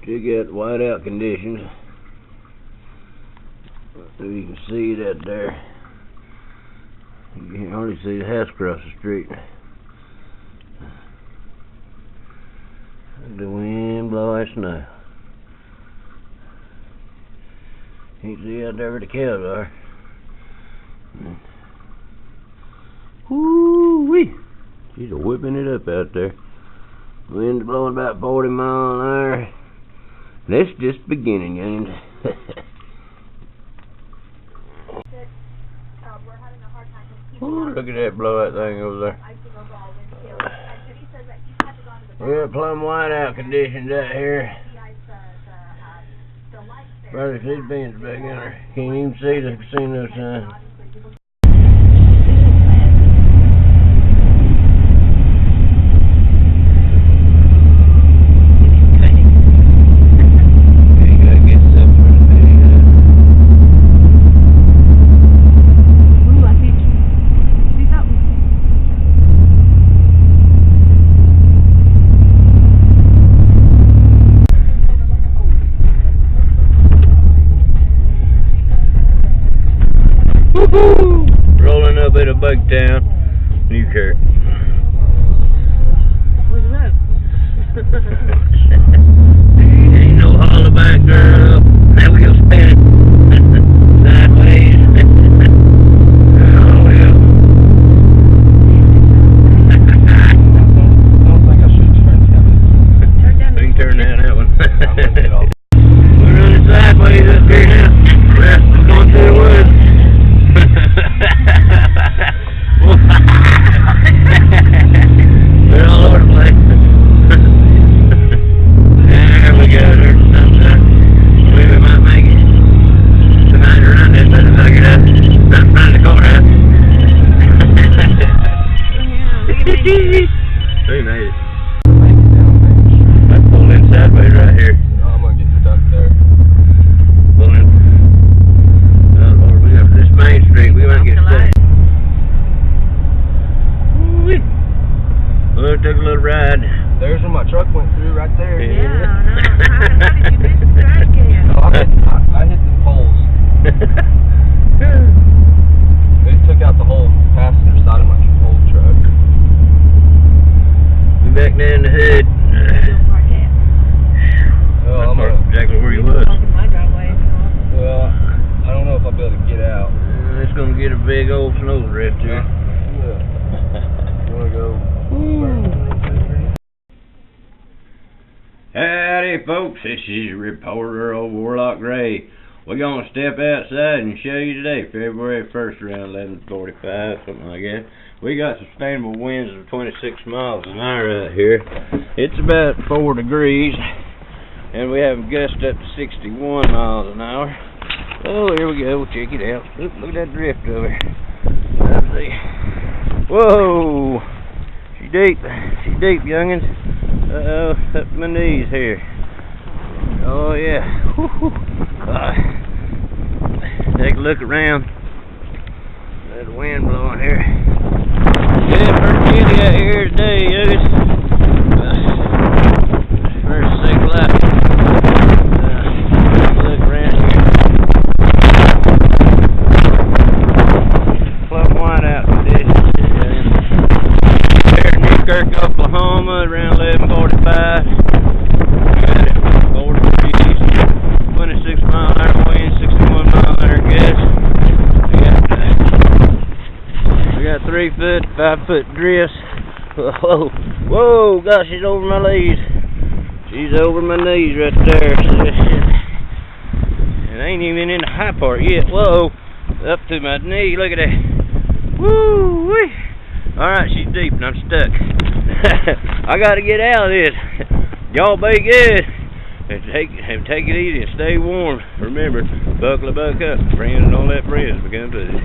Still got whiteout conditions. So you can see that there. You can hardly see the house across the street. The wind blowing snow. You can see out there where the cows are. Woo-wee! She's whipping it up out there. Wind's blowing about 40 miles an hour. That's just beginning, youngins. Ooh, look at that blowout thing over there. We got plumb whiteout conditions out here. Brother, see the bins back in there. Can't even see the casino sign. Rolling up at a bug town, Newkirk. Where's the road? Ain't no hollaback, girl. Now we go spinning sideways. Oh well. I don't think I should turn down. We can turn down that one. We're running sideways up here now. We're going through the woods. They're all over the place. There we go, there's the sunshine. We might make it tonight around this motherfucker up. Not in front of the courthouse. We made it. I pulled in sideways right here. No, I'm gonna get the duck there. Pull in. Oh Lord, we got this main street. We might get stuck. Well, we took a little ride. There's where my truck went through, right there. Yeah, I know. How did you miss the trash can? No, I hit the poles. They took out the whole passenger side of my old truck. We back down the hood. Well, That's exactly where you was. Parking my driveway. well, I don't know if I'll be able to get out. It's gonna get a big old snow drift here. Yeah. You wanna go? Howdy folks, this is reporter of Warlock Ray. We're gonna step outside and show you today, February 1st around 11:45, something like that. We got sustainable winds of 26 miles an hour out here. It's about 4 degrees, and we have gusts up to 61 miles an hour. Oh, here we go, check it out. Look at that drift over here. Let's see. Whoa! She's deep, youngins. Uh-oh, up to my knees here. Oh yeah. Take a look around. That wind blowing here. Yeah, pretty windy out here today, youngins. First sick life. Look around here. Plumb whiteout conditions. Here in Newkirk, Oklahoma, around 11:45. Got it 4 degrees, 26 mile an hour wind, 61 mile an hour gust. We got 3 foot, 5 foot drifts. Whoa, gosh, she's over my knees. She's over my knees right there. It ain't even in the high part yet. Whoa, up to my knee. Look at that. Woo wee. Alright, she's deep and I'm stuck. I gotta get out of this. Y'all be good. And take it easy and stay warm. Remember, buckle up, friends, don't let friends become pussy.